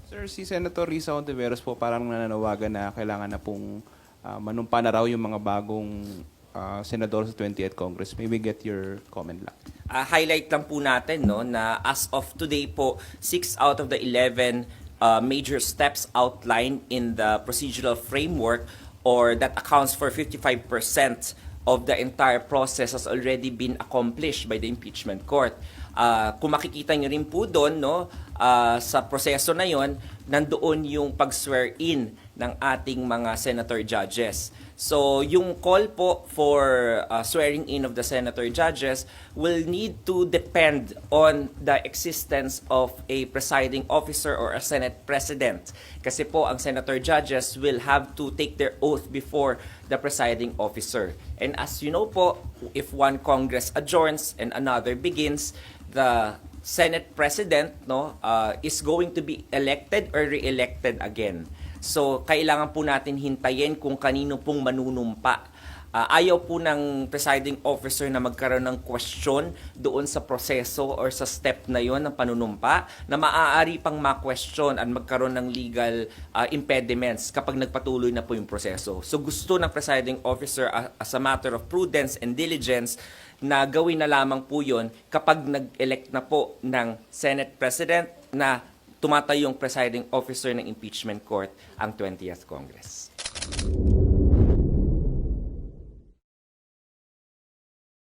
Sir, si Senator Risa Hontiveros po parang nananawagan na kailangan na pong manumpa na raw yung mga bagong senador sa 20th Congress. Maybe get your comment lang. Highlight lang po natin no, na as of today po, 6 out of the 11 major steps outlined in the procedural framework or that accounts for 55% of the entire process has already been accomplished by the impeachment court. Kung makikita nyo rin po doon, no, sa proseso na yon, nandoon yung pag-swear in ng ating mga senator judges. So, yung call po for swearing in of the senator judges will need to depend on the existence of a presiding officer or a Senate president. Kasi po, ang senator judges will have to take their oath before the presiding officer. And as you know po, if one Congress adjourns and another begins, the Senate President is going to be elected or re-elected again. So, kailangan po natin hintayin kung kanino pong manunumpa. Ayaw po ng presiding officer na magkaroon ng question doon sa proseso or sa step na yon ng panunumpa na maaari pang ma-question at magkaroon ng legal impediments kapag nagpatuloy na po yung proseso. So, gusto ng presiding officer as a matter of prudence and diligence na gawin na lamang po yun kapag nag-elect na po ng Senate President na tumatayong presiding officer ng impeachment court ang 20th Congress.